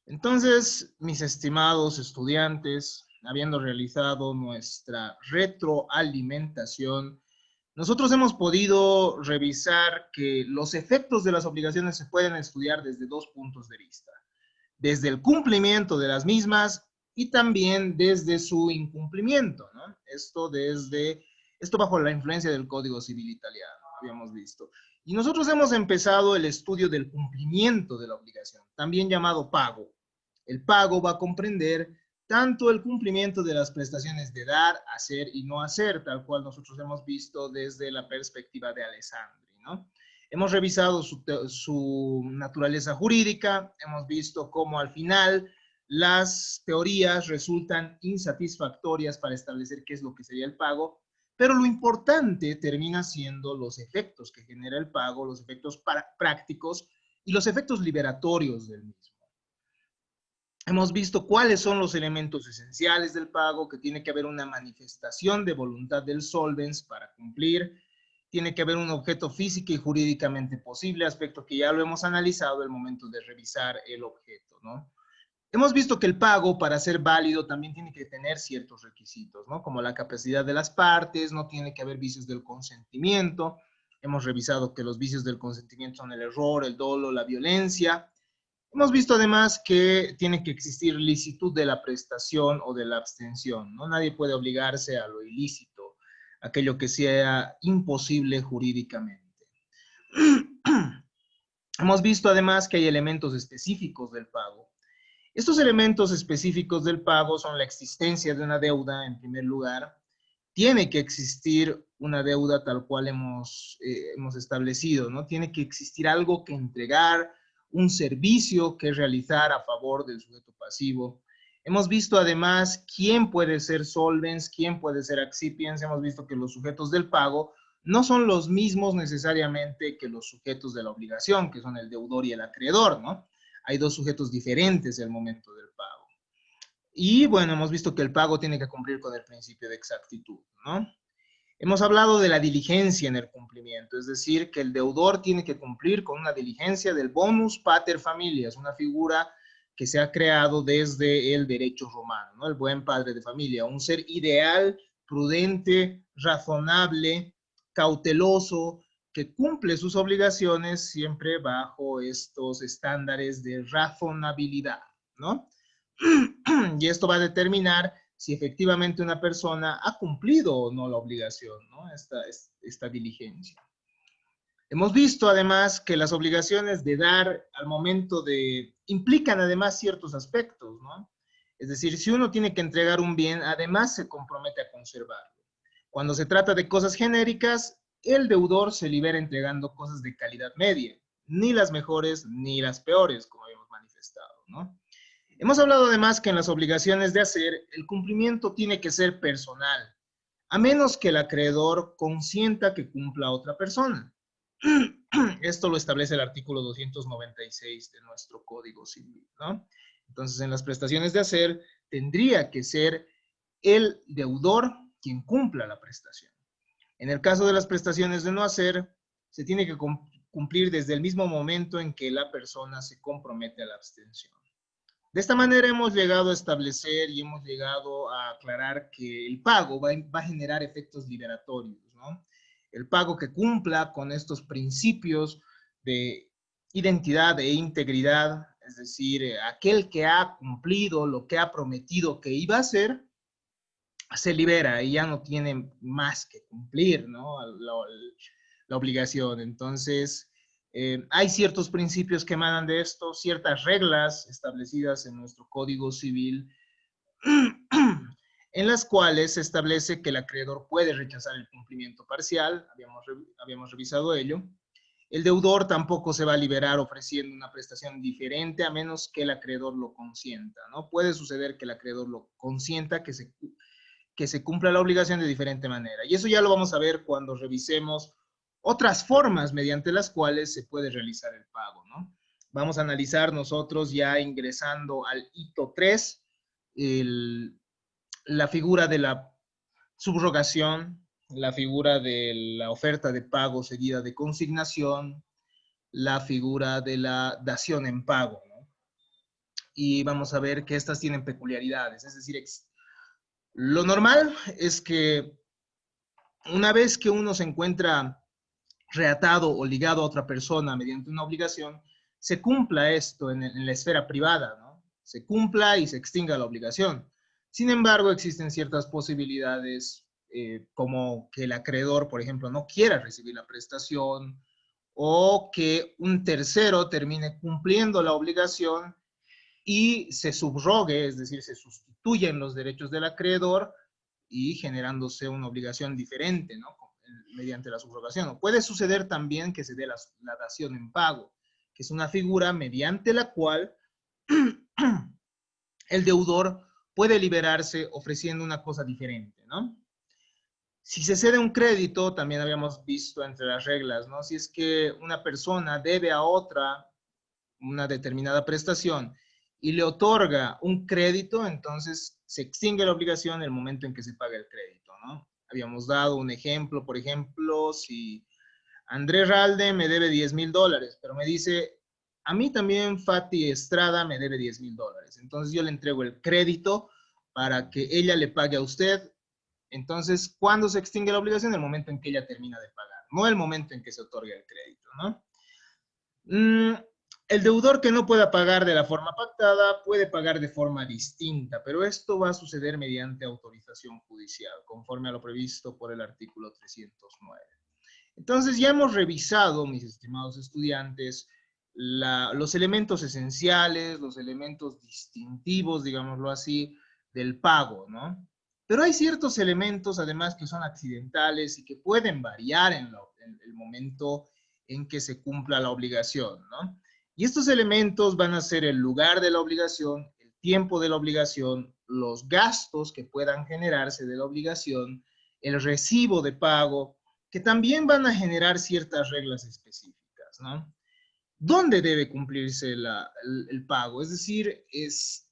Entonces, mis estimados estudiantes, habiendo realizado nuestra retroalimentación, nosotros hemos podido revisar que los efectos de las obligaciones se pueden estudiar desde dos puntos de vista: desde el cumplimiento de las mismas y también desde su incumplimiento, ¿no? Esto bajo la influencia del Código Civil italiano, habíamos visto. Y nosotros hemos empezado el estudio del cumplimiento de la obligación, también llamado pago. El pago va a comprender tanto el cumplimiento de las prestaciones de dar, hacer y no hacer, tal cual nosotros hemos visto desde la perspectiva de Alessandri, ¿no? Hemos revisado su naturaleza jurídica, hemos visto cómo al final las teorías resultan insatisfactorias para establecer qué es lo que sería el pago, pero lo importante termina siendo los efectos que genera el pago, los efectos prácticos y los efectos liberatorios del mismo. Hemos visto cuáles son los elementos esenciales del pago, que tiene que haber una manifestación de voluntad del solvens para cumplir, tiene que haber un objeto físico y jurídicamente posible, aspecto que ya lo hemos analizado al momento de revisar el objeto, ¿no? Hemos visto que el pago, para ser válido, también tiene que tener ciertos requisitos, ¿no? Como la capacidad de las partes, no tiene que haber vicios del consentimiento. Hemos revisado que los vicios del consentimiento son el error, el dolo, la violencia. Hemos visto además que tiene que existir licitud de la prestación o de la abstención, ¿no? Nadie puede obligarse a lo ilícito, aquello que sea imposible jurídicamente. Hemos visto además que hay elementos específicos del pago. Estos elementos específicos del pago son la existencia de una deuda, en primer lugar. Tiene que existir una deuda tal cual hemos establecido, ¿no? Tiene que existir algo que entregar, un servicio que realizar a favor del sujeto pasivo. Hemos visto además quién puede ser solvens, quién puede ser accipiens. Hemos visto que los sujetos del pago no son los mismos necesariamente que los sujetos de la obligación, que son el deudor y el acreedor, ¿no? Hay dos sujetos diferentes al momento del pago. Y bueno, hemos visto que el pago tiene que cumplir con el principio de exactitud, ¿no? Hemos hablado de la diligencia en el cumplimiento, es decir, que el deudor tiene que cumplir con una diligencia del bonus pater familias, una figura que se ha creado desde el derecho romano, ¿no? El buen padre de familia, un ser ideal, prudente, razonable, cauteloso, que cumple sus obligaciones siempre bajo estos estándares de razonabilidad, ¿no? Y esto va a determinar si efectivamente una persona ha cumplido o no la obligación, ¿no? Esta diligencia. Hemos visto además que las obligaciones de dar al momento de implican además ciertos aspectos, ¿no? Es decir, si uno tiene que entregar un bien, además se compromete a conservarlo. Cuando se trata de cosas genéricas, el deudor se libera entregando cosas de calidad media, ni las mejores ni las peores, como habíamos manifestado, ¿no? Hemos hablado además que en las obligaciones de hacer, el cumplimiento tiene que ser personal, a menos que el acreedor consienta que cumpla a otra persona. Esto lo establece el artículo 296 de nuestro Código Civil, ¿no? Entonces, en las prestaciones de hacer, tendría que ser el deudor quien cumpla la prestación. En el caso de las prestaciones de no hacer, se tiene que cumplir desde el mismo momento en que la persona se compromete a la abstención. De esta manera hemos llegado a establecer y hemos llegado a aclarar que el pago va a generar efectos liberatorios, ¿no? El pago que cumpla con estos principios de identidad e integridad, es decir, aquel que ha cumplido lo que ha prometido que iba a hacer, se libera y ya no tiene más que cumplir, ¿no? La obligación. Entonces, hay ciertos principios que emanan de esto, ciertas reglas establecidas en nuestro Código Civil, en las cuales se establece que el acreedor puede rechazar el cumplimiento parcial, habíamos revisado ello. El deudor tampoco se va a liberar ofreciendo una prestación diferente a menos que el acreedor lo consienta, ¿no? Puede suceder que el acreedor lo consienta, que se cumpla la obligación de diferente manera. Y eso ya lo vamos a ver cuando revisemos otras formas mediante las cuales se puede realizar el pago, ¿no? Vamos a analizar nosotros ya ingresando al hito 3, la figura de la subrogación, la figura de la oferta de pago seguida de consignación, la figura de la dación en pago, ¿no? y vamos a ver que estas tienen peculiaridades. Es decir, lo normal es que una vez que uno se encuentra reatado o ligado a otra persona mediante una obligación, se cumpla esto en la esfera privada, ¿no? Se cumpla y se extinga la obligación. Sin embargo, existen ciertas posibilidades, como que el acreedor, por ejemplo, no quiera recibir la prestación o que un tercero termine cumpliendo la obligación y se subrogue, es decir, se sustituyen los derechos del acreedor y generándose una obligación diferente, ¿no? Mediante la subrogación. O puede suceder también que se dé la dación en pago, que es una figura mediante la cual el deudor puede liberarse ofreciendo una cosa diferente, ¿no? Si se cede un crédito, también habíamos visto entre las reglas, ¿no? Si es que una persona debe a otra una determinada prestación y le otorga un crédito, entonces se extingue la obligación en el momento en que se paga el crédito, ¿no? Habíamos dado un ejemplo, por ejemplo, si Andrés Ralde me debe $10,000, pero me dice, a mí también Fati Estrada me debe $10,000. Entonces yo le entrego el crédito para que ella le pague a usted. Entonces, ¿cuándo se extingue la obligación? En el momento en que ella termina de pagar, no el momento en que se otorga el crédito, ¿no? El deudor que no pueda pagar de la forma pactada puede pagar de forma distinta, pero esto va a suceder mediante autorización judicial, conforme a lo previsto por el artículo 309. Entonces, ya hemos revisado, mis estimados estudiantes, los elementos esenciales, los elementos distintivos, digámoslo así, del pago, ¿no? Pero hay ciertos elementos, además, que son accidentales y que pueden variar en el momento en que se cumpla la obligación, ¿no? Y estos elementos van a ser el lugar de la obligación, el tiempo de la obligación, los gastos que puedan generarse de la obligación, el recibo de pago, que también van a generar ciertas reglas específicas, ¿no? ¿Dónde debe cumplirse el pago? Es decir,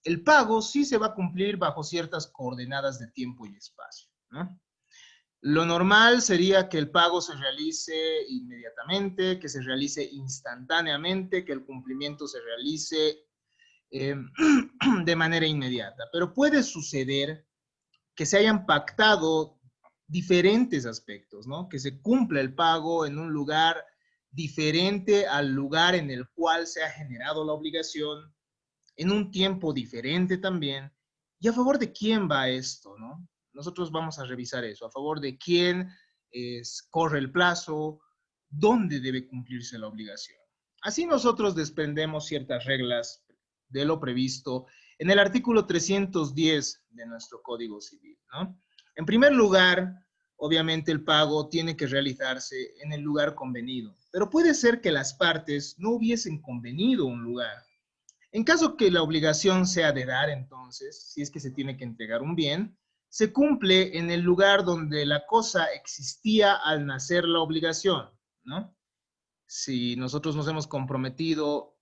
el pago sí se va a cumplir bajo ciertas coordenadas de tiempo y espacio, ¿no? Lo normal sería que el pago se realice inmediatamente, que se realice instantáneamente, que el cumplimiento se realice eh, de manera inmediata. Pero puede suceder que se hayan pactado diferentes aspectos, ¿no? Que se cumpla el pago en un lugar diferente al lugar en el cual se ha generado la obligación, en un tiempo diferente también. ¿Y a favor de quién va esto, no? Nosotros vamos a revisar eso, a favor de quién corre el plazo, dónde debe cumplirse la obligación. Así nosotros desprendemos ciertas reglas de lo previsto en el artículo 310 de nuestro Código Civil, ¿no? En primer lugar, obviamente el pago tiene que realizarse en el lugar convenido, pero puede ser que las partes no hubiesen convenido un lugar. En caso que la obligación sea de dar, entonces, si es que se tiene que entregar un bien, se cumple en el lugar donde la cosa existía al nacer la obligación, ¿no? Si nosotros nos hemos comprometido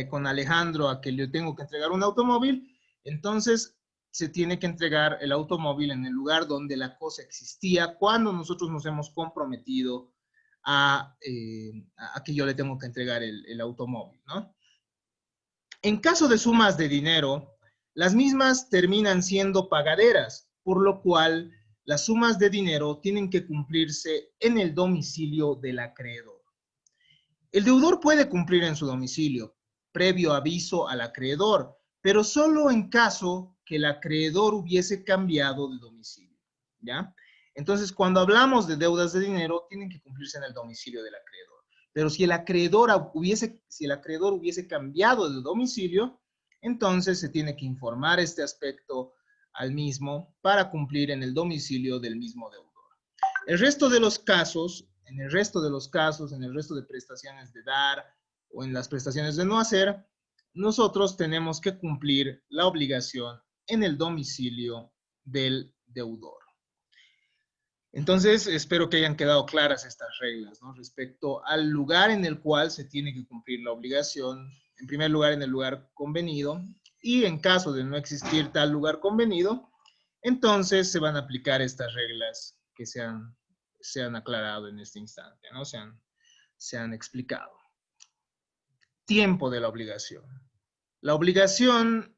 con Alejandro a que le tengo que entregar un automóvil, entonces se tiene que entregar el automóvil en el lugar donde la cosa existía cuando nosotros nos hemos comprometido a que yo le tengo que entregar el automóvil, ¿no? En caso de sumas de dinero, las mismas terminan siendo pagaderas, por lo cual las sumas de dinero tienen que cumplirse en el domicilio del acreedor. El deudor puede cumplir en su domicilio, previo aviso al acreedor, pero solo en caso que el acreedor hubiese cambiado de domicilio, ¿ya? Entonces, cuando hablamos de deudas de dinero, tienen que cumplirse en el domicilio del acreedor. Pero si el acreedor hubiese cambiado de domicilio, entonces se tiene que informar este aspecto al mismo para cumplir en el domicilio del mismo deudor. El resto de los casos, en el resto de los casos, en el resto de prestaciones de dar o en las prestaciones de no hacer, nosotros tenemos que cumplir la obligación en el domicilio del deudor. Entonces, espero que hayan quedado claras estas reglas, ¿no? Respecto al lugar en el cual se tiene que cumplir la obligación, en primer lugar, en el lugar convenido, y en caso de no existir tal lugar convenido, entonces se van a aplicar estas reglas que se han aclarado en este instante, ¿no? Se han explicado. Tiempo de la obligación. La obligación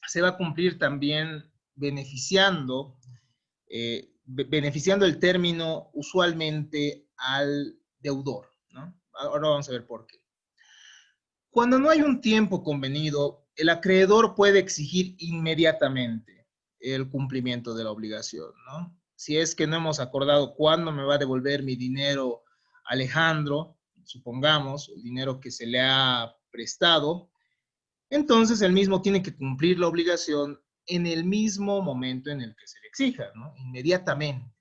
se va a cumplir también beneficiando el término usualmente al deudor, ¿no? Ahora vamos a ver por qué. Cuando no hay un tiempo convenido, el acreedor puede exigir inmediatamente el cumplimiento de la obligación, ¿no? Si es que no hemos acordado cuándo me va a devolver mi dinero Alejandro, supongamos, el dinero que se le ha prestado, entonces el mismo tiene que cumplir la obligación en el mismo momento en el que se le exija, ¿no? Inmediatamente.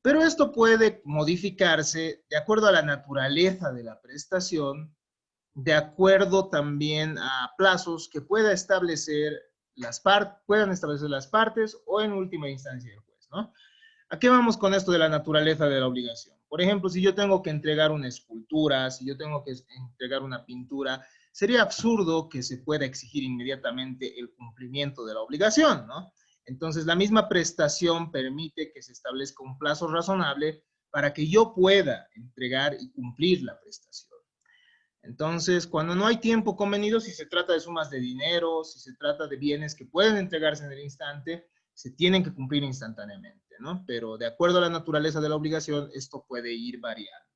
Pero esto puede modificarse de acuerdo a la naturaleza de la prestación, de acuerdo también a plazos que puedan establecer las partes o en última instancia el juez, ¿no? ¿A qué vamos con esto de la naturaleza de la obligación? Por ejemplo, si yo tengo que entregar una escultura, si yo tengo que entregar una pintura, sería absurdo que se pueda exigir inmediatamente el cumplimiento de la obligación, ¿no? Entonces, la misma prestación permite que se establezca un plazo razonable para que yo pueda entregar y cumplir la prestación. Entonces, cuando no hay tiempo convenido, si se trata de sumas de dinero, si se trata de bienes que pueden entregarse en el instante, se tienen que cumplir instantáneamente, ¿no? Pero de acuerdo a la naturaleza de la obligación, esto puede ir variando.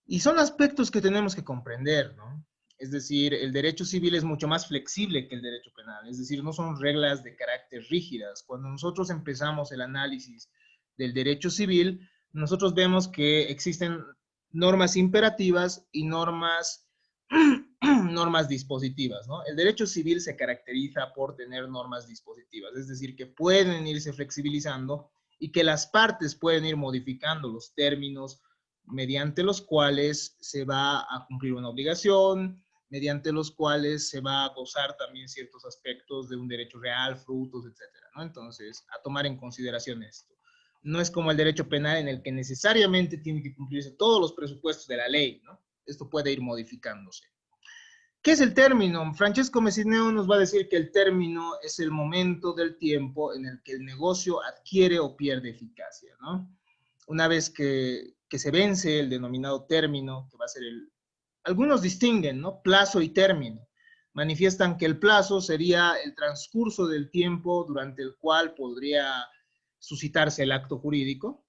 Y son aspectos que tenemos que comprender, ¿no? Es decir, el derecho civil es mucho más flexible que el derecho penal, es decir, no son reglas de carácter rígidas. Cuando nosotros empezamos el análisis del derecho civil, nosotros vemos que existen normas imperativas y normas dispositivas, ¿no? El derecho civil se caracteriza por tener normas dispositivas, es decir, que pueden irse flexibilizando y que las partes pueden ir modificando los términos mediante los cuales se va a cumplir una obligación, mediante los cuales se va a gozar también ciertos aspectos de un derecho real, frutos, etcétera, ¿no? Entonces, a tomar en consideración esto. No es como el derecho penal en el que necesariamente tiene que cumplirse todos los presupuestos de la ley, ¿no? Esto puede ir modificándose. ¿Qué es el término? Francesco Messineo nos va a decir que el término es el momento del tiempo en el que el negocio adquiere o pierde eficacia, ¿no? Una vez que se vence el denominado término, que va a ser algunos distinguen, ¿no? Plazo y término. Manifiestan que el plazo sería el transcurso del tiempo durante el cual podría suscitarse el acto jurídico,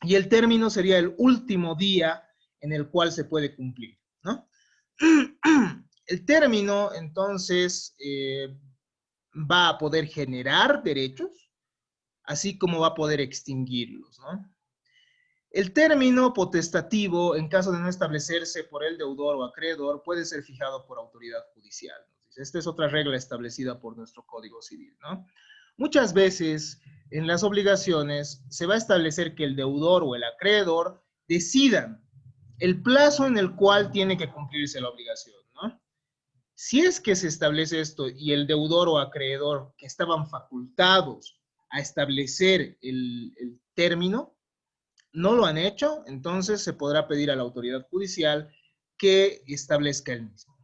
y el término sería el último día en el cual se puede cumplir, ¿no? El término, entonces, va a poder generar derechos, así como va a poder extinguirlos, ¿no? El término potestativo, en caso de no establecerse por el deudor o acreedor, puede ser fijado por autoridad judicial. Esta es otra regla establecida por nuestro Código Civil, ¿no? Muchas veces en las obligaciones se va a establecer que el deudor o el acreedor decidan el plazo en el cual tiene que cumplirse la obligación, ¿no? Si es que se establece esto y el deudor o acreedor que estaban facultados a establecer el término, no lo han hecho, entonces se podrá pedir a la autoridad judicial que establezca el mismo.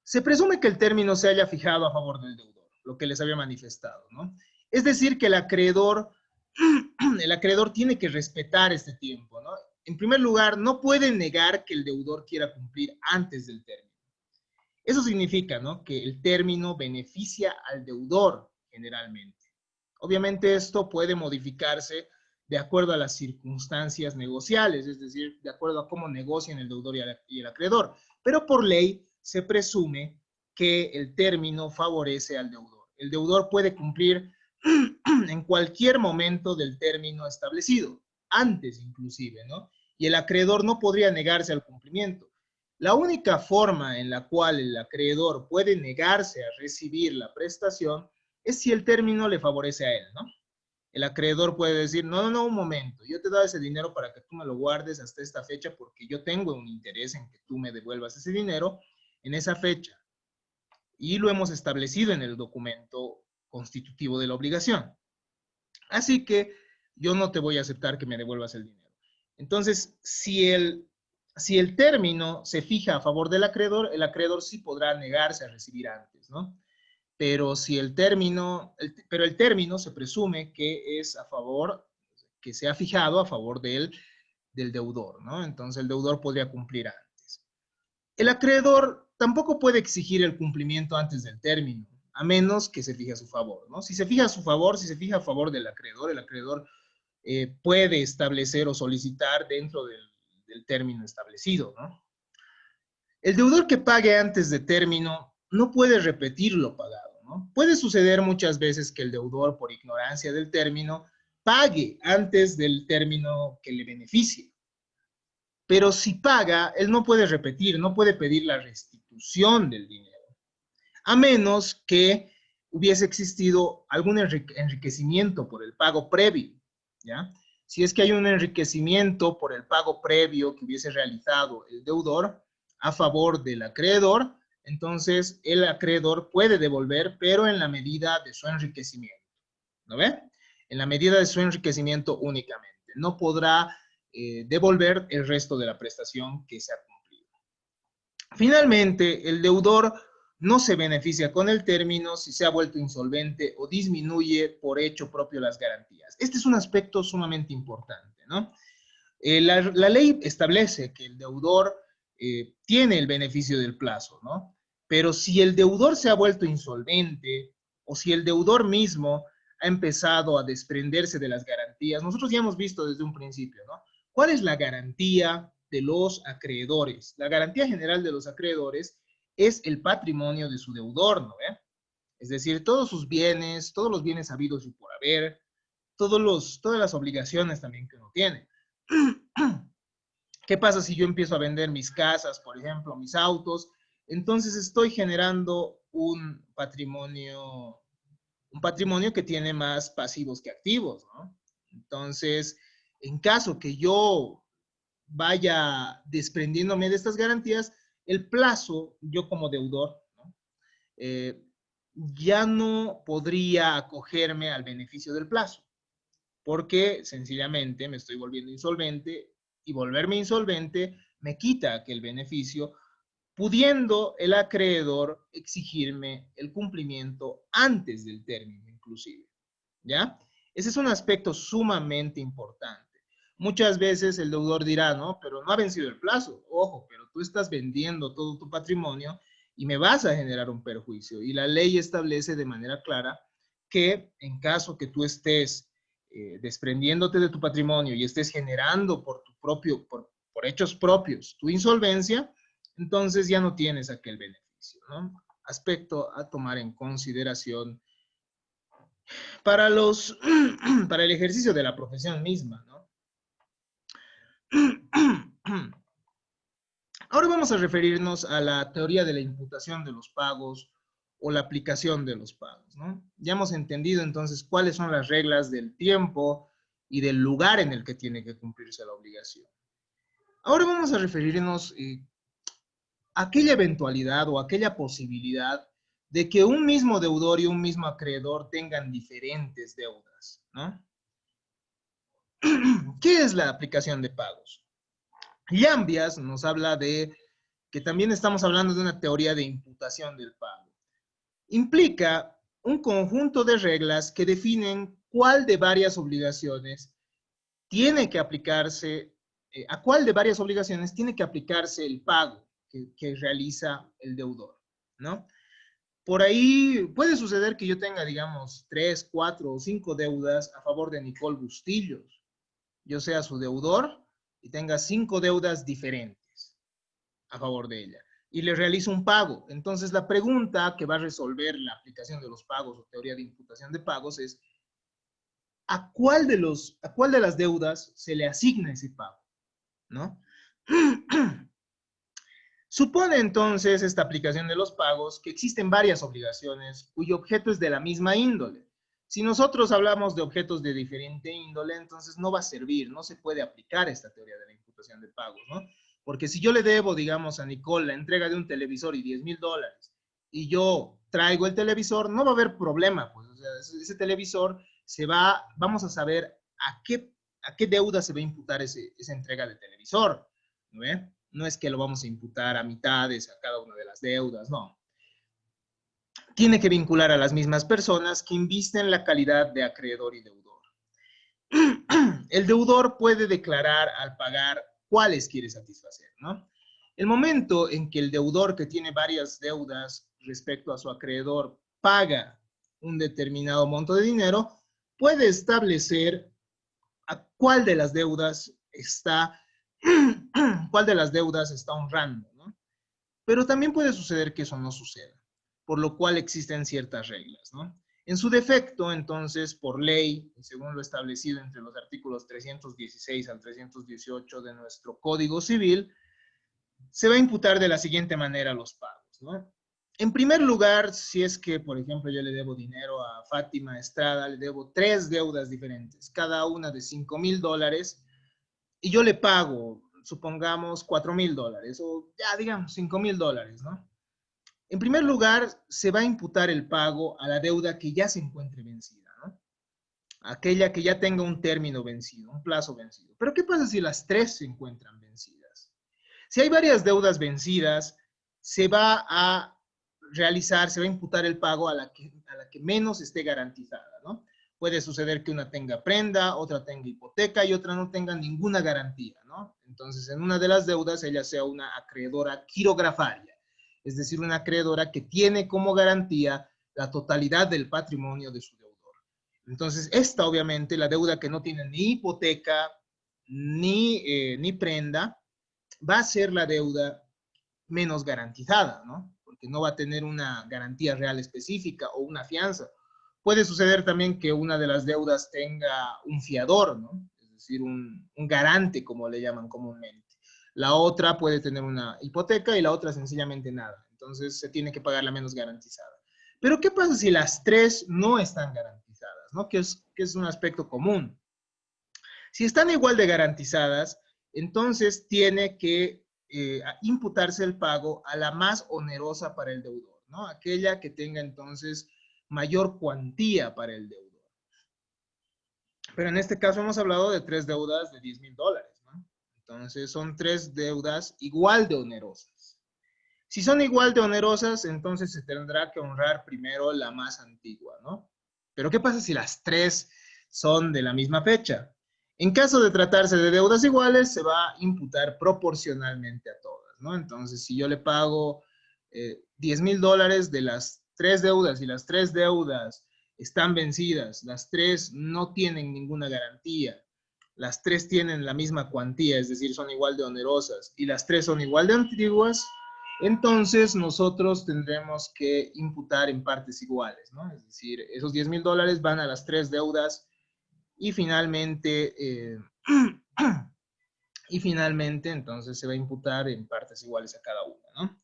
Se presume que el término se haya fijado a favor del deudor, lo que les había manifestado, ¿no? Es decir, que el acreedor tiene que respetar este tiempo, ¿no? En primer lugar, no puede negar que el deudor quiera cumplir antes del término. Eso significa, ¿no?, que el término beneficia al deudor generalmente. Obviamente esto puede modificarse de acuerdo a las circunstancias negociales, es decir, de acuerdo a cómo negocian el deudor y el acreedor. Pero por ley se presume que el término favorece al deudor. El deudor puede cumplir en cualquier momento del término establecido, antes inclusive, ¿no? Y el acreedor no podría negarse al cumplimiento. La única forma en la cual el acreedor puede negarse a recibir la prestación es si el término le favorece a él, ¿no? El acreedor puede decir, no, un momento, yo te doy ese dinero para que tú me lo guardes hasta esta fecha porque yo tengo un interés en que tú me devuelvas ese dinero en esa fecha. Y lo hemos establecido en el documento constitutivo de la obligación. Así que yo no te voy a aceptar que me devuelvas el dinero. Entonces, si el término se fija a favor del acreedor, el acreedor sí podrá negarse a recibir antes, ¿no? Pero si el término se presume que es a favor, que se ha fijado a favor del deudor, ¿no? Entonces el deudor podría cumplir antes. El acreedor tampoco puede exigir el cumplimiento antes del término, a menos que se fije a su favor, ¿no? Si se fija a su favor, si se fija a favor del acreedor, el acreedor puede establecer o solicitar dentro del término establecido, ¿no? El deudor que pague antes de término no puede repetir lo pagado, ¿no? Puede suceder muchas veces que el deudor, por ignorancia del término, pague antes del término que le beneficie. Pero si paga, él no puede repetir, no puede pedir la restitución del dinero, a menos que hubiese existido algún enriquecimiento por el pago previo, ¿ya? Si es que hay un enriquecimiento por el pago previo que hubiese realizado el deudor a favor del acreedor, entonces el acreedor puede devolver, pero en la medida de su enriquecimiento, ¿no ve? En la medida de su enriquecimiento únicamente. No podrá devolver el resto de la prestación que se ha cumplido. Finalmente, el deudor no se beneficia con el término si se ha vuelto insolvente o disminuye por hecho propio las garantías. Este es un aspecto sumamente importante, ¿no? La ley establece que el deudor tiene el beneficio del plazo, ¿no? Pero si el deudor se ha vuelto insolvente o si el deudor mismo ha empezado a desprenderse de las garantías, nosotros ya hemos visto desde un principio, ¿no? ¿Cuál es la garantía de los acreedores? La garantía general de los acreedores es el patrimonio de su deudor, ¿no? Es decir, todos sus bienes, todos los bienes habidos y por haber, todas las obligaciones también que uno tiene. ¿Qué pasa si yo empiezo a vender mis casas, por ejemplo, mis autos? Entonces estoy generando un patrimonio que tiene más pasivos que activos, ¿no? Entonces, en caso que yo vaya desprendiéndome de estas garantías, el plazo, yo como deudor, ¿no? Ya no podría acogerme al beneficio del plazo, porque sencillamente me estoy volviendo insolvente y volverme insolvente me quita aquel beneficio, pudiendo el acreedor exigirme el cumplimiento antes del término inclusive, ¿ya? Ese es un aspecto sumamente importante. Muchas veces el deudor dirá, no, pero no ha vencido el plazo. Ojo, pero tú estás vendiendo todo tu patrimonio y me vas a generar un perjuicio. Y la ley establece de manera clara que en caso que tú estés desprendiéndote de tu patrimonio y estés generando por hechos propios tu insolvencia, entonces ya no tienes aquel beneficio, ¿no? Aspecto a tomar en consideración para para el ejercicio de la profesión misma, ¿no? Ahora vamos a referirnos a la teoría de la imputación de los pagos o la aplicación de los pagos, ¿no? Ya hemos entendido entonces cuáles son las reglas del tiempo y del lugar en el que tiene que cumplirse la obligación. Ahora vamos a referirnos a aquella eventualidad o aquella posibilidad de que un mismo deudor y un mismo acreedor tengan diferentes deudas, ¿no? ¿Qué es la aplicación de pagos? Llambias nos habla de que también estamos hablando de una teoría de imputación del pago. Implica un conjunto de reglas que definen cuál de varias obligaciones tiene que aplicarse, a cuál de varias obligaciones tiene que aplicarse el pago que realiza el deudor, ¿no? Por ahí puede suceder que yo tenga, digamos, 3, 4 o 5 deudas a favor de Nicole Bustillos. Yo sea su deudor y tenga 5 deudas diferentes a favor de ella. Y le realizo un pago. Entonces, la pregunta que va a resolver la aplicación de los pagos o teoría de imputación de pagos es, ¿a cuál de las deudas se le asigna ese pago? ¿No? Supone entonces esta aplicación de los pagos que existen varias obligaciones cuyo objeto es de la misma índole. Si nosotros hablamos de objetos de diferente índole, entonces no va a servir, no se puede aplicar esta teoría de la imputación de pagos, ¿no? Porque si yo le debo, digamos, a Nicole la entrega de un televisor y $10,000 y yo traigo el televisor, no va a haber problema, pues, o sea, ese televisor vamos a saber a qué deuda se va a imputar esa entrega de televisor, ¿no ve? No es que lo vamos a imputar a mitades a cada una de las deudas, no. Tiene que vincular a las mismas personas que invisten la calidad de acreedor y deudor. El deudor puede declarar al pagar cuáles quiere satisfacer, ¿no? El momento en que el deudor que tiene varias deudas respecto a su acreedor paga un determinado monto de dinero, puede establecer a cuál de las deudas está, cuál de las deudas está honrando, ¿no? Pero también puede suceder que eso no suceda, por lo cual existen ciertas reglas, ¿no? En su defecto, entonces, por ley, según lo establecido entre los artículos 316 al 318 de nuestro Código Civil, se va a imputar de la siguiente manera los pagos, ¿no? En primer lugar, si es que, por ejemplo, yo le debo dinero a Fátima Estrada, le debo 3 deudas diferentes, cada una de $5,000, y yo le pago, supongamos, $4,000, o ya digamos $5,000, ¿no? En primer lugar, se va a imputar el pago a la deuda que ya se encuentre vencida, ¿no? Aquella que ya tenga un término vencido, un plazo vencido. Pero ¿qué pasa si las 3 se encuentran vencidas? Si hay varias deudas vencidas, se va a realizar, se va a imputar el pago a la que menos esté garantizada, ¿no? Puede suceder que una tenga prenda, otra tenga hipoteca y otra no tenga ninguna garantía, ¿no? Entonces, en una de las deudas, ella sea una acreedora quirografaria, es decir, una acreedora que tiene como garantía la totalidad del patrimonio de su deudor. Entonces, esta obviamente, la deuda que no tiene ni hipoteca ni prenda, va a ser la deuda menos garantizada, ¿no? Porque no va a tener una garantía real específica o una fianza. Puede suceder también que una de las deudas tenga un fiador, ¿no? Es decir, un garante, como le llaman comúnmente. La otra puede tener una hipoteca y la otra sencillamente nada. Entonces se tiene que pagar la menos garantizada. Pero ¿qué pasa si las 3 no están garantizadas, ¿no? Que es un aspecto común. Si están igual de garantizadas, entonces tiene que imputarse el pago a la más onerosa para el deudor, ¿no? Aquella que tenga entonces mayor cuantía para el deudor. Pero en este caso hemos hablado de 3 deudas de $10,000, ¿no? Entonces son 3 deudas igual de onerosas. Si son igual de onerosas, entonces se tendrá que honrar primero la más antigua, ¿no? Pero ¿qué pasa si las 3 son de la misma fecha? En caso de tratarse de deudas iguales, se va a imputar proporcionalmente a todas, ¿no? Entonces, si yo le pago $10,000 de las 3 deudas y las 3 deudas están vencidas, las 3 no tienen ninguna garantía, las 3 tienen la misma cuantía, es decir, son igual de onerosas, y las 3 son igual de antiguas, entonces nosotros tendremos que imputar en partes iguales, ¿no? Es decir, esos $10,000 van a las 3 deudas y finalmente, entonces se va a imputar en partes iguales a cada una, ¿no?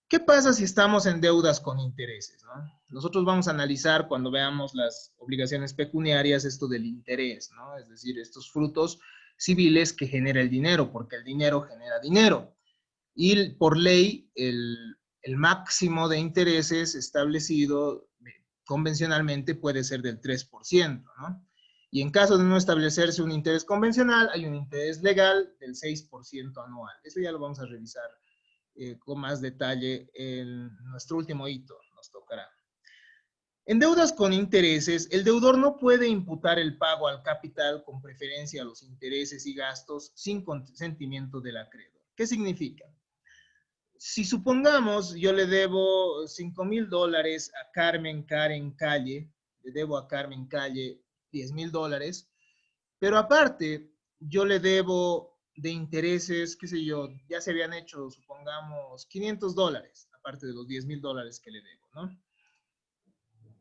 ¿Qué pasa si estamos en deudas con intereses, ¿no? Nosotros vamos a analizar cuando veamos las obligaciones pecuniarias esto del interés, ¿no? Es decir, estos frutos civiles que genera el dinero, porque el dinero genera dinero. Y por ley, el máximo de intereses establecido convencionalmente puede ser del 3%, ¿no? Y en caso de no establecerse un interés convencional, hay un interés legal del 6% anual. Eso ya lo vamos a revisar con más detalle en nuestro último hito, nos tocará. En deudas con intereses, el deudor no puede imputar el pago al capital con preferencia a los intereses y gastos sin consentimiento del acreedor. ¿Qué significa? Si supongamos yo le debo $5,000 a Carmen Karen Calle, le debo a Carmen Calle $10,000, pero aparte yo le debo de intereses, qué sé yo, ya se habían hecho, supongamos, $500, aparte de los $10,000 que le debo, ¿no?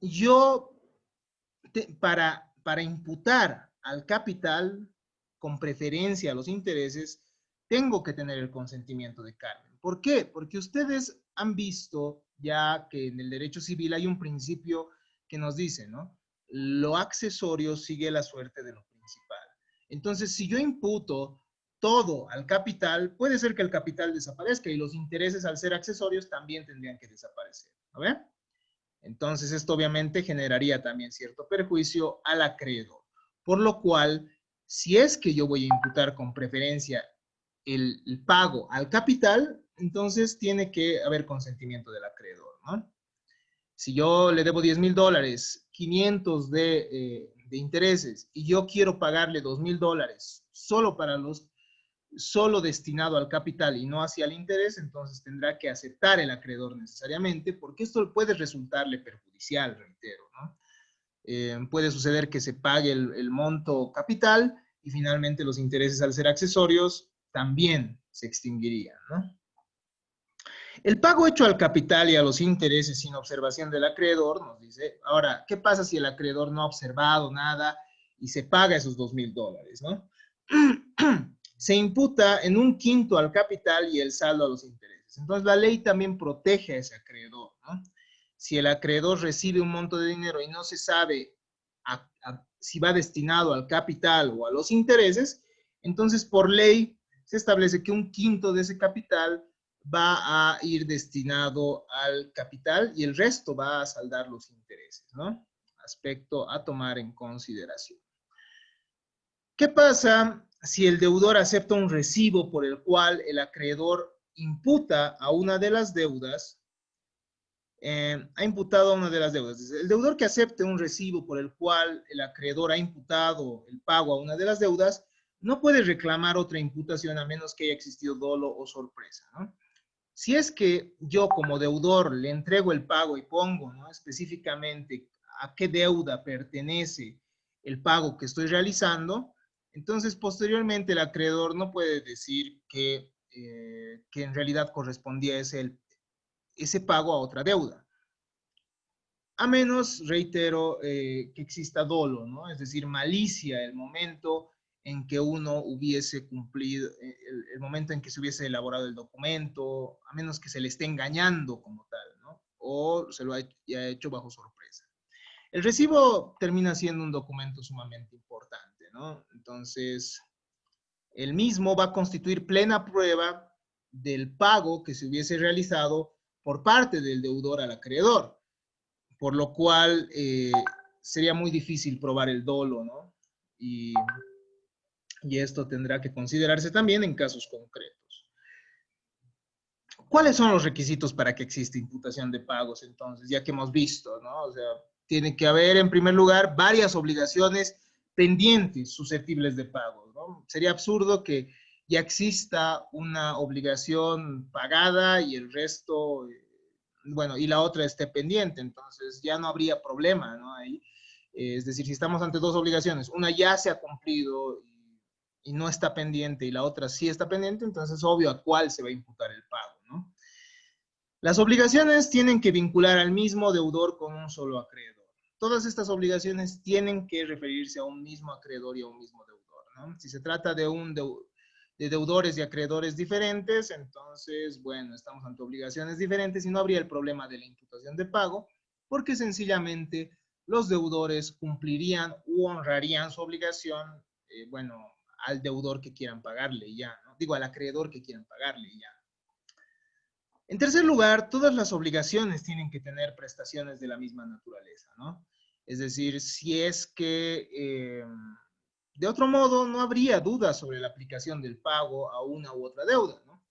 Yo, para imputar al capital, con preferencia a los intereses, tengo que tener el consentimiento de Carmen. ¿Por qué? Porque ustedes han visto ya que en el derecho civil hay un principio que nos dice, ¿no? Lo accesorio sigue la suerte de lo principal. Entonces, si yo imputo todo al capital, puede ser que el capital desaparezca y los intereses, al ser accesorios, también tendrían que desaparecer. ¿No ven? Entonces, esto obviamente generaría también cierto perjuicio al acreedor. Por lo cual, si es que yo voy a imputar con preferencia el pago al capital, entonces tiene que haber consentimiento del acreedor, ¿no? Si yo le debo $10,000, 500 de intereses, y yo quiero pagarle $2,000 solo para los solo destinado al capital y no hacia el interés, entonces tendrá que aceptar el acreedor necesariamente, porque esto puede resultarle perjudicial, reitero, ¿no? Puede suceder que se pague el monto capital y finalmente los intereses, al ser accesorios, también se extinguirían, ¿no? El pago hecho al capital y a los intereses sin observación del acreedor, nos dice, ahora, ¿qué pasa si el acreedor no ha observado nada y se paga esos $2,000, ¿no? Se imputa en 1/5 al capital y el saldo a los intereses. Entonces, la ley también protege a ese acreedor, ¿no? Si el acreedor recibe un monto de dinero y no se sabe si va destinado al capital o a los intereses, entonces, por ley, se establece que 1/5 de ese capital va a ir destinado al capital y el resto va a saldar los intereses, ¿no? Aspecto a tomar en consideración. ¿Qué pasa si el deudor acepta un recibo por el cual el acreedor imputa a una de las deudas? Ha imputado a una de las deudas. El deudor que acepte un recibo por el cual el acreedor ha imputado el pago a una de las deudas no puede reclamar otra imputación a menos que haya existido dolo o sorpresa, ¿no? Si es que yo como deudor le entrego el pago y pongo, ¿no?, específicamente a qué deuda pertenece el pago que estoy realizando, entonces posteriormente el acreedor no puede decir que en realidad correspondía ese pago a otra deuda. A menos, reitero, que exista dolo, ¿no? Es decir, malicia, el momento en que uno hubiese cumplido, el momento en que se hubiese elaborado el documento, a menos que se le esté engañando como tal, ¿no? O se lo haya hecho bajo sorpresa. El recibo termina siendo un documento sumamente importante, ¿no? Entonces, el mismo va a constituir plena prueba del pago que se hubiese realizado por parte del deudor al acreedor, por lo cual sería muy difícil probar el dolo, ¿no? Y esto tendrá que considerarse también en casos concretos. ¿Cuáles son los requisitos para que exista imputación de pagos, entonces? Ya que hemos visto, ¿no? O sea, tiene que haber, en primer lugar, varias obligaciones pendientes susceptibles de pago, ¿no? Sería absurdo que ya exista una obligación pagada y el resto, bueno, y la otra esté pendiente, entonces ya no habría problema, ¿no? Ahí, es decir, si estamos ante dos obligaciones, una ya se ha cumplido y no está pendiente y la otra sí está pendiente, entonces es obvio a cuál se va a imputar el pago, ¿no? Las obligaciones tienen que vincular al mismo deudor con un solo acreedor. Todas estas obligaciones tienen que referirse a un mismo acreedor y a un mismo deudor, ¿no? Si se trata de deudores y acreedores diferentes, entonces, bueno, estamos ante obligaciones diferentes y no habría el problema de la imputación de pago, porque sencillamente los deudores cumplirían u honrarían su obligación, bueno, al deudor que quieran pagarle ya, ¿no? Digo, al acreedor que quieran pagarle ya. En tercer lugar, todas las obligaciones tienen que tener prestaciones de la misma naturaleza, ¿no? Es decir, si es que de otro modo no habría duda sobre la aplicación del pago a una u otra deuda, ¿no?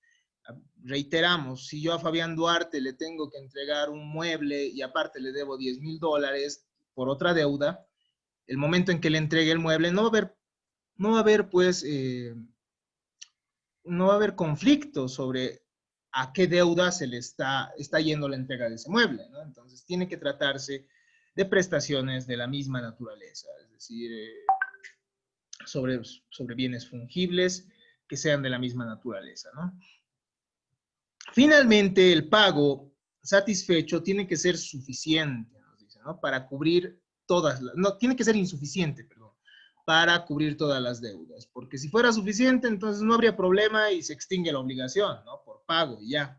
Reiteramos, si yo a Fabián Duarte le tengo que entregar un mueble y aparte le debo $10,000 por otra deuda, el momento en que le entregue el mueble no va a haber pues, no va a haber conflicto sobre a qué deuda se le está yendo la entrega de ese mueble, ¿no? Entonces tiene que tratarse de prestaciones de la misma naturaleza, es decir, sobre bienes fungibles que sean de la misma naturaleza, ¿no? Finalmente, el pago satisfecho tiene que ser suficiente, nos dice, ¿no? Para cubrir todas las, no, tiene que ser insuficiente, perdón, para cubrir todas las deudas, porque si fuera suficiente, entonces no habría problema y se extingue la obligación, ¿no? Por pago y ya.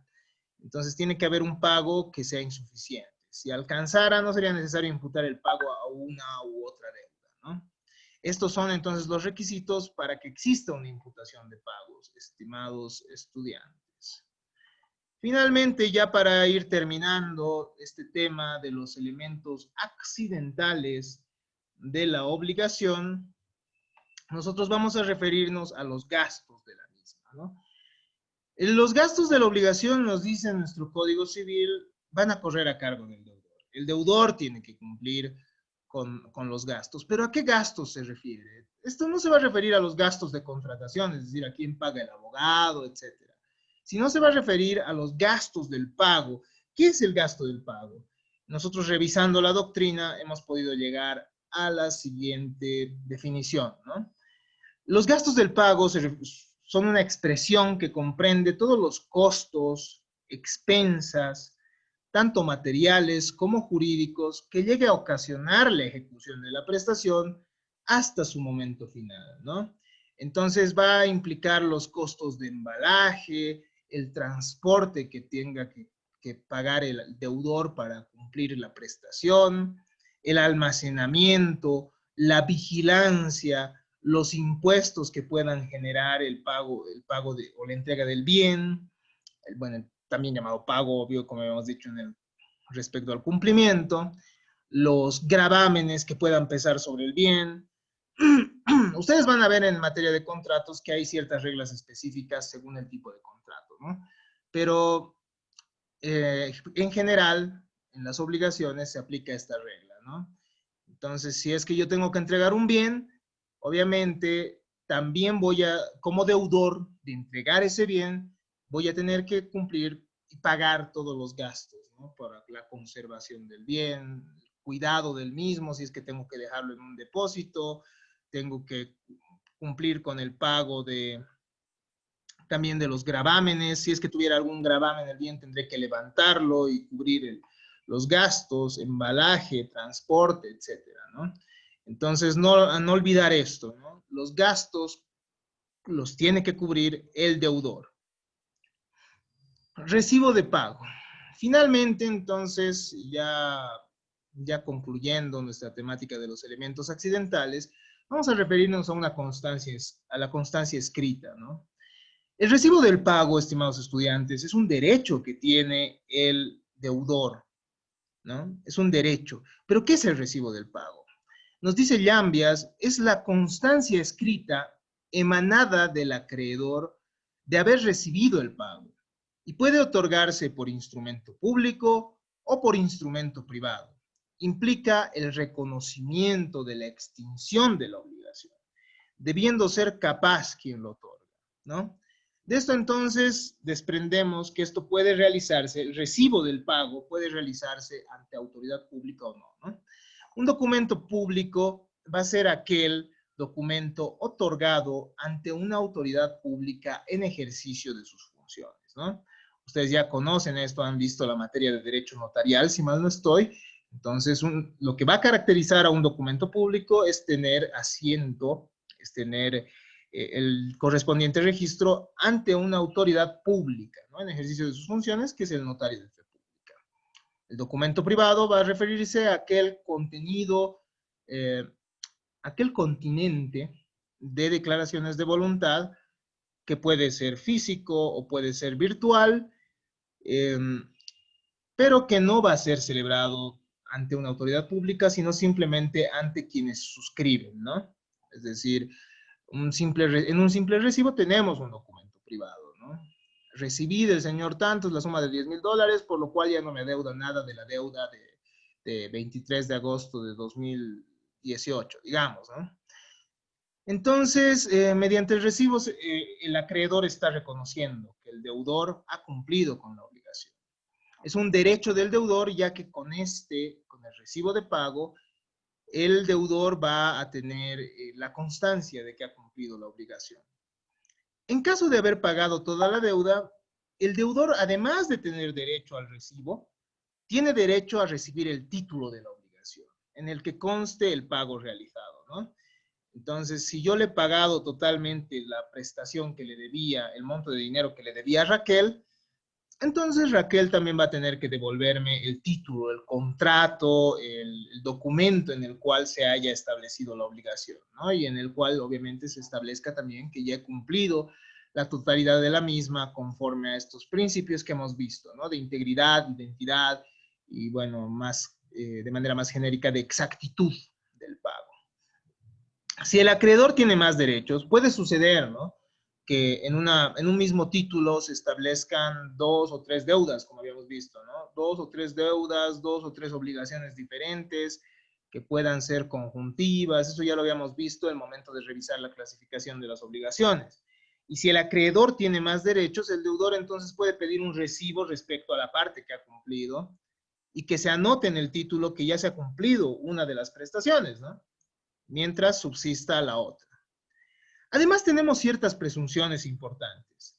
Entonces tiene que haber un pago que sea insuficiente. Si alcanzara, no sería necesario imputar el pago a una u otra deuda, ¿no? Estos son entonces los requisitos para que exista una imputación de pagos, estimados estudiantes. Finalmente, ya para ir terminando este tema de los elementos accidentales de la obligación, nosotros vamos a referirnos a los gastos de la misma, ¿no? Los gastos de la obligación, nos dice nuestro Código Civil, van a correr a cargo del deudor. El deudor tiene que cumplir con los gastos. ¿Pero a qué gastos se refiere? esto no se va a referir a los gastos de contratación, es decir, a quién paga el abogado, etcétera, sino se va a referir a los gastos del pago. ¿Qué es el gasto del pago? Nosotros revisando la doctrina hemos podido llegar a la siguiente definición, ¿no? Los gastos del pago son una expresión que comprende todos los costos, expensas, tanto materiales como jurídicos, que llegue a ocasionar la ejecución de la prestación hasta su momento final, ¿no? Entonces va a implicar los costos de embalaje, el transporte que tenga que pagar el deudor para cumplir la prestación, el almacenamiento, la vigilancia, los impuestos que puedan generar el pago o la entrega del bien, bueno, también llamado pago obvio, como hemos dicho respecto al cumplimiento, los gravámenes que puedan pesar sobre el bien. Ustedes van a ver en materia de contratos que hay ciertas reglas específicas según el tipo de contrato, ¿no? Pero en general, en las obligaciones se aplica esta regla, ¿no? Entonces, si es que yo tengo que entregar un bien, obviamente también como deudor de entregar ese bien, voy a tener que cumplir y pagar todos los gastos, ¿no? Para la conservación del bien, el cuidado del mismo, si es que tengo que dejarlo en un depósito, tengo que cumplir con el pago también de los gravámenes, si es que tuviera algún gravamen el bien, tendré que levantarlo y cubrir los gastos, embalaje, transporte, etcétera, ¿no? Entonces, no olvidar esto, ¿no? Los gastos los tiene que cubrir el deudor. Recibo de pago. Finalmente, entonces, ya concluyendo nuestra temática de los elementos accidentales, vamos a referirnos a la constancia escrita, ¿no? El recibo del pago, estimados estudiantes, es un derecho que tiene el deudor, ¿no? Es un derecho. ¿Pero qué es el recibo del pago? Nos dice Llambias, es la constancia escrita emanada del acreedor de haber recibido el pago y puede otorgarse por instrumento público o por instrumento privado. Implica el reconocimiento de la extinción de la obligación, debiendo ser capaz quien lo otorga, ¿no? De esto entonces desprendemos que esto puede realizarse, el recibo del pago puede realizarse ante autoridad pública o no, ¿no? Un documento público va a ser aquel documento otorgado ante una autoridad pública en ejercicio de sus funciones, ¿no? Ustedes ya conocen esto, han visto la materia de derecho notarial, si mal no estoy. Entonces, lo que va a caracterizar a un documento público es tener asiento, es tener el correspondiente registro ante una autoridad pública, ¿no? En ejercicio de sus funciones, que es el notario de fe pública. El documento privado va a referirse a aquel contenido, aquel continente de declaraciones de voluntad que puede ser físico o puede ser virtual, pero que no va a ser celebrado ante una autoridad pública, sino simplemente ante quienes suscriben, ¿no? Es decir, en un simple recibo tenemos un documento privado, ¿no? Recibí del señor tantos la suma de $10,000, por lo cual ya no me adeuda nada de la deuda de 23 de agosto de 2018, digamos, ¿no? Entonces, mediante el recibo, el acreedor está reconociendo que el deudor ha cumplido con la obligación. Es un derecho del deudor, ya que con el recibo de pago, el deudor va a tener la constancia de que ha cumplido la obligación. En caso de haber pagado toda la deuda, el deudor, además de tener derecho al recibo, tiene derecho a recibir el título de la obligación, en el que conste el pago realizado, ¿no? Entonces, si yo le he pagado totalmente la prestación que le debía, el monto de dinero que le debía a Raquel, entonces Raquel también va a tener que devolverme el título, el contrato, el documento en el cual se haya establecido la obligación, ¿no? Y en el cual obviamente se establezca también que ya he cumplido la totalidad de la misma conforme a estos principios que hemos visto, ¿no? De integridad, identidad y, bueno, de manera más genérica, de exactitud del pago. Si el acreedor tiene más derechos, puede suceder, ¿no? Que en un mismo título se establezcan 2 o 3 deudas, como habíamos visto, ¿no? 2 o 3 deudas, 2 o 3 obligaciones diferentes, que puedan ser conjuntivas, eso ya lo habíamos visto en el momento de revisar la clasificación de las obligaciones. Y si el acreedor tiene más derechos, el deudor entonces puede pedir un recibo respecto a la parte que ha cumplido y que se anote en el título que ya se ha cumplido una de las prestaciones, ¿no? Mientras subsista la otra. Además, tenemos ciertas presunciones importantes,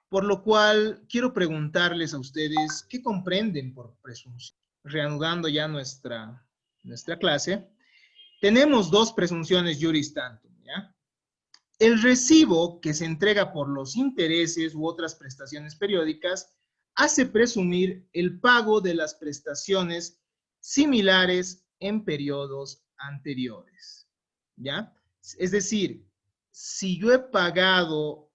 por lo cual quiero preguntarles a ustedes qué comprenden por presunción. Reanudando ya nuestra clase, tenemos dos presunciones juris tantum, ¿ya? El recibo que se entrega por los intereses u otras prestaciones periódicas hace presumir el pago de las prestaciones similares en periodos anteriores, ¿ya? Es decir, si yo he pagado,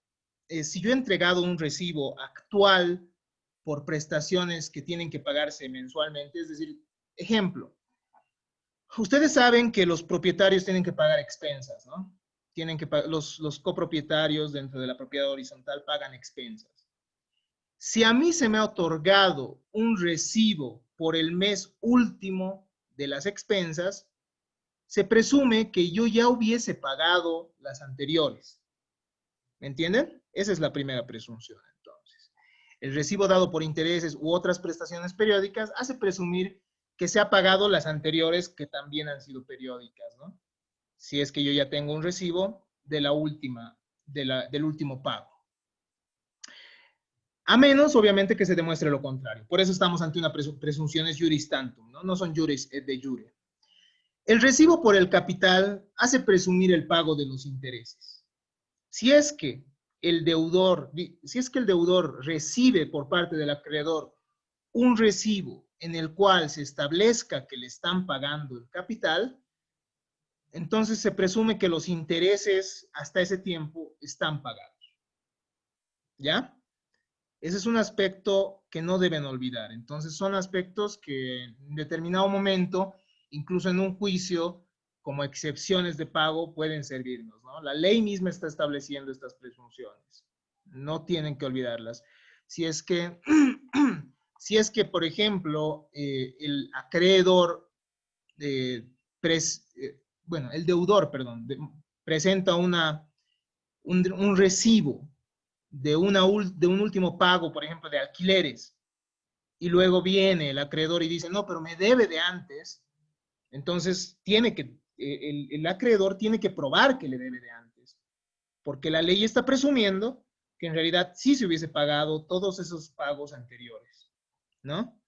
si yo he entregado un recibo actual por prestaciones que tienen que pagarse mensualmente, es decir, ejemplo, ustedes saben que los propietarios tienen que pagar expensas, ¿no? Tienen que los copropietarios dentro de la propiedad horizontal pagan expensas. Si a mí se me ha otorgado un recibo por el mes último de las expensas, se presume que yo ya hubiese pagado las anteriores. ¿Me entienden? Esa es la primera presunción, entonces. El recibo dado por intereses u otras prestaciones periódicas hace presumir que se ha pagado las anteriores que también han sido periódicas, ¿no? Si es que yo ya tengo un recibo de la última, del último pago. A menos, obviamente, que se demuestre lo contrario. Por eso estamos ante una presunciones juris tantum, ¿no? No son juris de jure. El recibo por el capital hace presumir el pago de los intereses. Si es que el deudor recibe por parte del acreedor un recibo en el cual se establezca que le están pagando el capital, entonces se presume que los intereses hasta ese tiempo están pagados. ¿Ya? Ese es un aspecto que no deben olvidar. Entonces son aspectos que en determinado momento, incluso en un juicio, como excepciones de pago, pueden servirnos, ¿no? La ley misma está estableciendo estas presunciones. No tienen que olvidarlas. Si es que, por ejemplo, el acreedor, el deudor, perdón, presenta un recibo de un último pago, por ejemplo, de alquileres, y luego viene el acreedor y dice, no, pero me debe de antes, entonces el acreedor tiene que probar que le debe de antes, porque la ley está presumiendo que en realidad sí se hubiese pagado todos esos pagos anteriores, ¿no?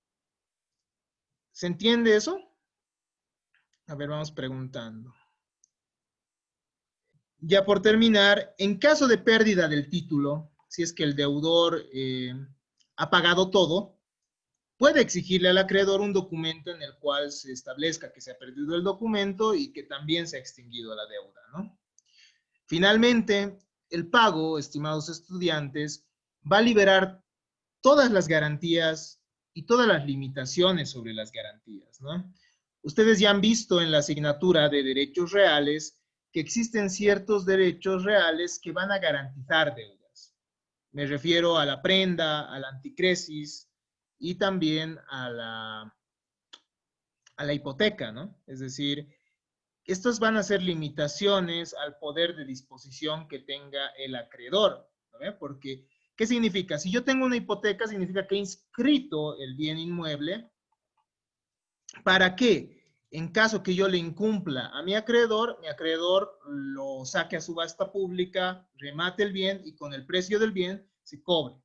¿Se entiende eso? A ver, vamos preguntando. Ya por terminar, en caso de pérdida del título, si es que el deudor ha pagado todo, puede exigirle al acreedor un documento en el cual se establezca que se ha perdido el documento y que también se ha extinguido la deuda, ¿no? Finalmente, el pago, estimados estudiantes, va a liberar todas las garantías y todas las limitaciones sobre las garantías, ¿no? Ustedes ya han visto en la asignatura de derechos reales que existen ciertos derechos reales que van a garantizar deudas. Me refiero a la prenda, a la anticresis y también a la hipoteca, ¿no? Es decir, estos van a ser limitaciones al poder de disposición que tenga el acreedor, ¿no? Porque, ¿qué significa? Si yo tengo una hipoteca, significa que he inscrito el bien inmueble. ¿Para qué? En caso que yo le incumpla a mi acreedor lo saque a subasta pública, remate el bien y con el precio del bien se cobre.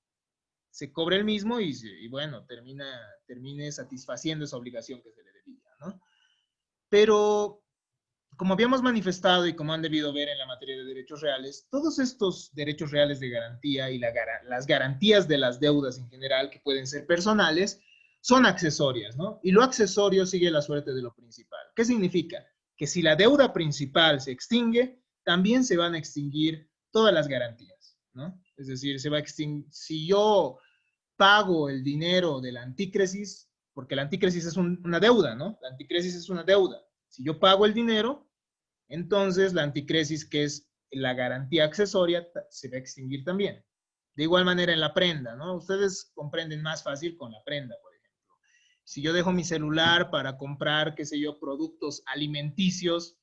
Se cobre el mismo y bueno, termine satisfaciendo esa obligación que se le debía, ¿no? Pero, como habíamos manifestado y como han debido ver en la materia de derechos reales, todos estos derechos reales de garantía y las garantías de las deudas en general, que pueden ser personales, son accesorias, ¿no? Y lo accesorio sigue la suerte de lo principal. ¿Qué significa? Que si la deuda principal se extingue, también se van a extinguir todas las garantías, ¿no? Es decir, se va a extinguir, si yo pago el dinero de la antícresis, porque la antícresis es una deuda, ¿no? La antícresis es una deuda. Si yo pago el dinero, entonces la anticresis, que es la garantía accesoria, se va a extinguir también. De igual manera en la prenda, ¿no? Ustedes comprenden más fácil con la prenda, por ejemplo. Si yo dejo mi celular para comprar, qué sé yo, productos alimenticios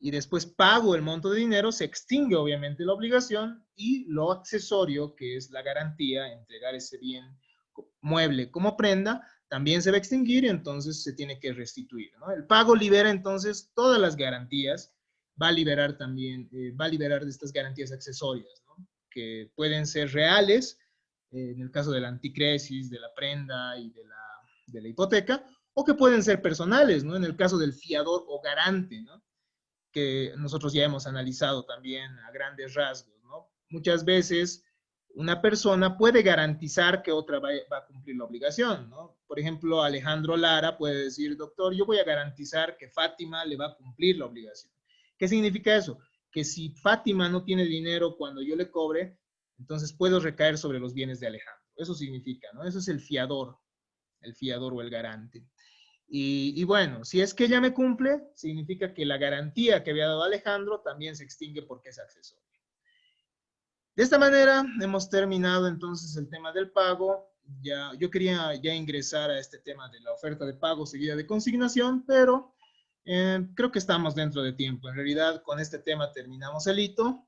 y después pago el monto de dinero, se extingue obviamente la obligación y lo accesorio, que es la garantía, entregar ese bien mueble como prenda, también se va a extinguir y entonces se tiene que restituir, ¿no? El pago libera entonces todas las garantías, va a liberar también, va a liberar de estas garantías accesorias, ¿no? Que pueden ser reales, en el caso de la anticresis, de la prenda y de la hipoteca, o que pueden ser personales, ¿no? En el caso del fiador o garante, ¿no? Que nosotros ya hemos analizado también a grandes rasgos, ¿no? Muchas veces una persona puede garantizar que otra va a cumplir la obligación, ¿no? Por ejemplo, Alejandro Lara puede decir, doctor, yo voy a garantizar que Fátima le va a cumplir la obligación. ¿Qué significa eso? Que si Fátima no tiene dinero cuando yo le cobre, entonces puedo recaer sobre los bienes de Alejandro. Eso significa, ¿no? Eso es el fiador o el garante. Y bueno, si es que ella me cumple, significa que la garantía que había dado Alejandro también se extingue porque es accesoria. De esta manera hemos terminado entonces el tema del pago. Ya, yo quería ya ingresar a este tema de la oferta de pago seguida de consignación, pero creo que estamos dentro de tiempo. En realidad, con este tema terminamos el hito